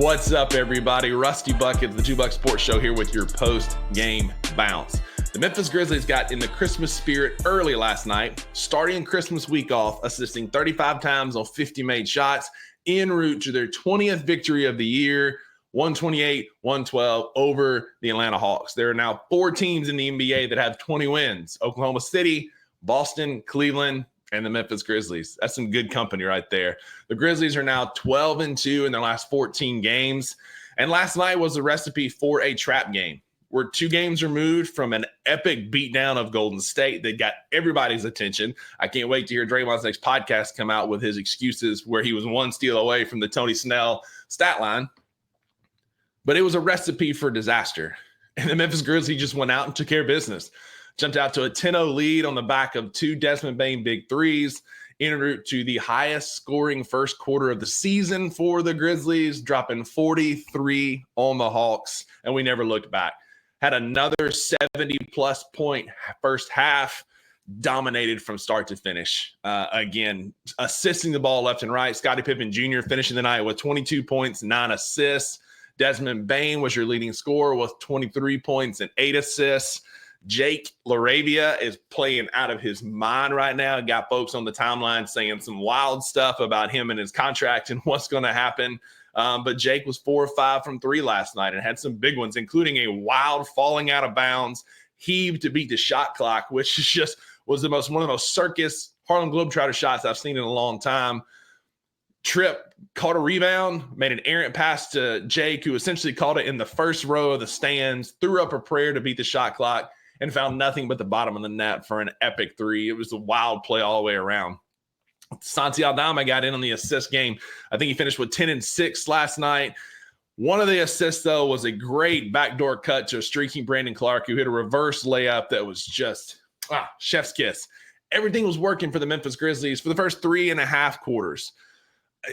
What's up, everybody? Rusty Bucket, the 2 Buck Sports Show here with your post-game bounce. The Memphis Grizzlies got in the Christmas spirit early last night, starting Christmas week off, assisting 35 times on 50 made shots, en route to their 20th victory of the year, 128-112 over the Atlanta Hawks. There are now 4 teams in the NBA that have 20 wins: Oklahoma City, Boston, Cleveland, and the Memphis Grizzlies. That's some good company right there. The Grizzlies are now 12-2 in their last 14 games. And last night was the recipe for a trap game. We're 2 games removed from an epic beatdown of Golden State that got everybody's attention. I can't wait to hear Draymond's next podcast come out with his excuses where he was 1 steal away from the Tony Snell stat line. But it was a recipe for disaster. And the Memphis Grizzlies just went out and took care of business. Jumped out to a 10-0 lead on the back of 2 Desmond Bane big threes, en route to the highest scoring first quarter of the season for the Grizzlies, dropping 43 on the Hawks, and we never looked back. Had another 70-plus point first half, dominated from start to finish. Again, assisting the ball left and right. Scotty Pippen Jr. finishing the night with 22 points, 9 assists. Desmond Bane was your leading scorer with 23 points and 8 assists. Jake LaRavia is playing out of his mind right now. Got folks on the timeline saying some wild stuff about him and his contract and what's going to happen. But Jake was 4 or 5 from 3 last night and had some big ones, including a wild falling out of bounds heave to beat the shot clock, which is just was one of the most circus Harlem Globetrotter shots I've seen in a long time. Tripp caught a rebound, made an errant pass to Jake, who essentially caught it in the first row of the stands, threw up a prayer to beat the shot clock, and found nothing but the bottom of the net for an epic 3. It was a wild play all the way around. Santi Aldama got in on the assist game. I think he finished with 10 and 6 last night. One of the assists, though, was a great backdoor cut to a streaking Brandon Clark, who hit a reverse layup that was just chef's kiss. Everything was working for the Memphis Grizzlies for the first 3.5 quarters.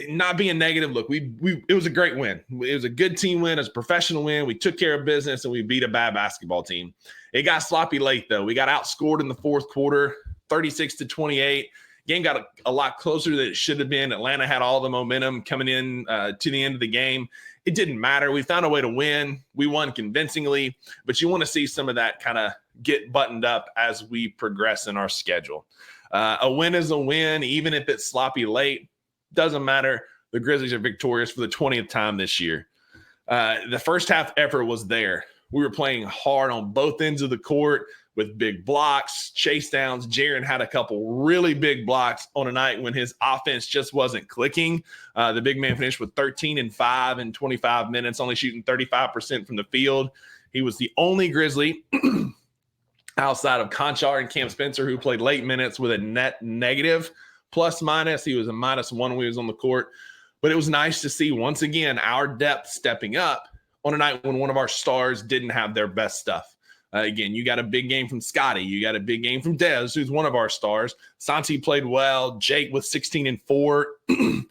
Not being negative, look, it was a great win. It was a good team win. It was a professional win. We took care of business, and we beat a bad basketball team. It got sloppy late, though. We got outscored in the fourth quarter, 36-28. Game got a lot closer than it should have been. Atlanta had all the momentum coming in to the end of the game. It didn't matter. We found a way to win. We won convincingly, but you want to see some of that kind of get buttoned up as we progress in our schedule. A win is a win, even if it's sloppy late. Doesn't matter. The Grizzlies are victorious for the 20th time this year. The first half effort was there. We were playing hard on both ends of the court with big blocks, chase downs. Jaren had a couple really big blocks on a night when his offense just wasn't clicking. The big man finished with 13 and 5 in 25 minutes, only shooting 35% from the field. He was the only Grizzly outside of Conchar and Cam Spencer who played late minutes with a net negative. Plus minus, he was a -1 when he was on the court. But it was nice to see, once again, our depth stepping up on a night when one of our stars didn't have their best stuff. Again, you got a big game from Scotty. You got a big game from Des, who's one of our stars. Santi played well. Jake with 16 and 4. And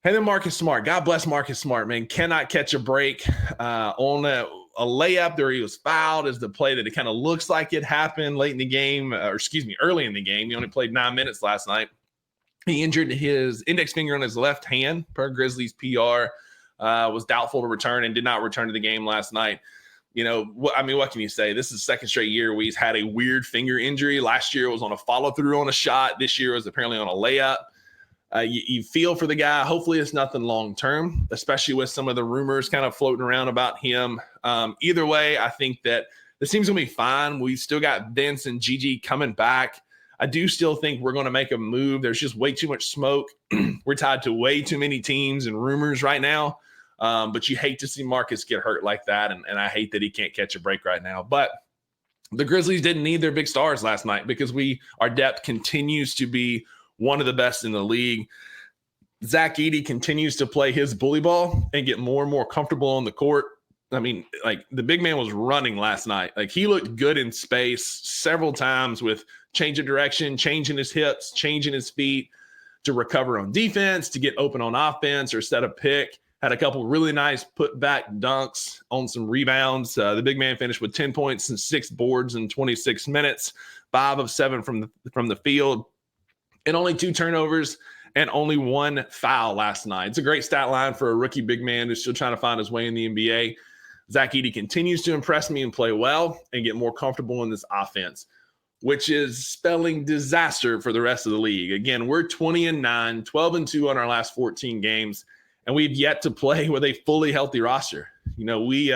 then Marcus Smart. God bless Marcus Smart, man. Cannot catch a break on a layup there. He was fouled is the play that it kind of looks like it happened late in the game, early in the game. He only played 9 minutes last night. He injured his index finger on his left hand per Grizzlies PR, was doubtful to return and did not return to the game last night. You know, what can you say? This is the second straight year where he's had a weird finger injury. Last year it was on a follow-through on a shot. This year it was apparently on a layup. You feel for the guy. Hopefully it's nothing long-term, especially with some of the rumors kind of floating around about him. Either way, I think that this team's going to be fine. We've still got Vince and Gigi coming back. I do still think we're going to make a move. There's just way too much smoke. We're tied to way too many teams and rumors right now. But you hate to see Marcus get hurt like that, and I hate that he can't catch a break right now. But the Grizzlies didn't need their big stars last night because our depth continues to be one of the best in the league. Zach Edey continues to play his bully ball and get more and more comfortable on the court. I mean, like, the big man was running last night. Like, he looked good in space several times with change of direction, changing his hips, changing his feet to recover on defense, to get open on offense or set a pick. Had a couple really nice put-back dunks on some rebounds. The big man finished with 10 points and 6 boards in 26 minutes, 5 of 7 from the field, and only 2 turnovers. and only 1 foul last night. It's a great stat line for a rookie big man who's still trying to find his way in the NBA. Zach Edey continues to impress me and play well and get more comfortable in this offense, which is spelling disaster for the rest of the league. Again, we're 20-9, 12-2 on our last 14 games, and we've yet to play with a fully healthy roster. You know, we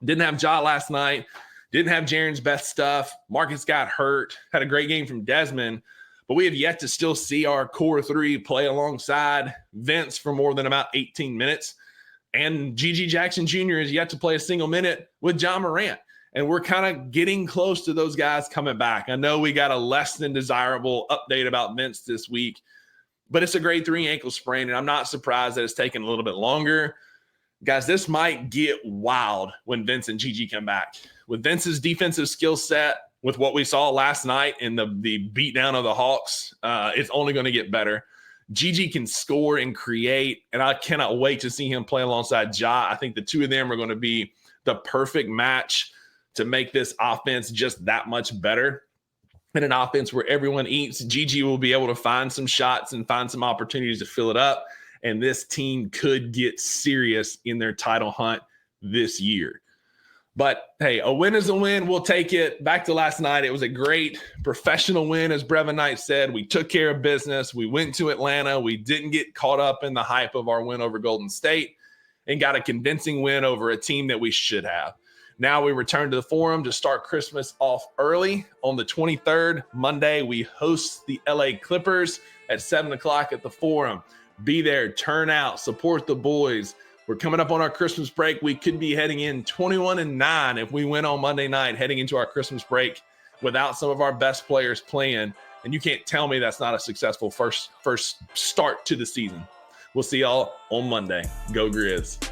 didn't have Ja last night, didn't have Jaren's best stuff. Marcus got hurt, had a great game from Desmond, but we have yet to still see our core three play alongside Vince for more than about 18 minutes. And G.G. Jackson Jr. is yet to play a single minute with John Morant. And we're kind of getting close to those guys coming back. I know we got a less than desirable update about Vince this week, but it's a grade 3 ankle sprain, and I'm not surprised that it's taken a little bit longer. Guys, this might get wild when Vince and G.G. come back. With Vince's defensive skill set, with what we saw last night in the beatdown of the Hawks, it's only going to get better. G.G. can score and create, and I cannot wait to see him play alongside Ja. I think the two of them are going to be the perfect match to make this offense just that much better. In an offense where everyone eats, G.G. will be able to find some shots and find some opportunities to fill it up, and this team could get serious in their title hunt this year. But, hey, a win is a win. We'll take it. Back to last night, it was a great professional win, as Brevin Knight said. We took care of business. We went to Atlanta. We didn't get caught up in the hype of our win over Golden State and got a convincing win over a team that we should have. Now we return to the Forum to start Christmas off early. On the 23rd, Monday, we host the LA Clippers at 7 o'clock at the Forum. Be there, turn out, support the boys. We're coming up on our Christmas break. We could be heading in 21-9 if we win on Monday night, heading into our Christmas break without some of our best players playing. And you can't tell me that's not a successful first start to the season. We'll see y'all on Monday. Go Grizz.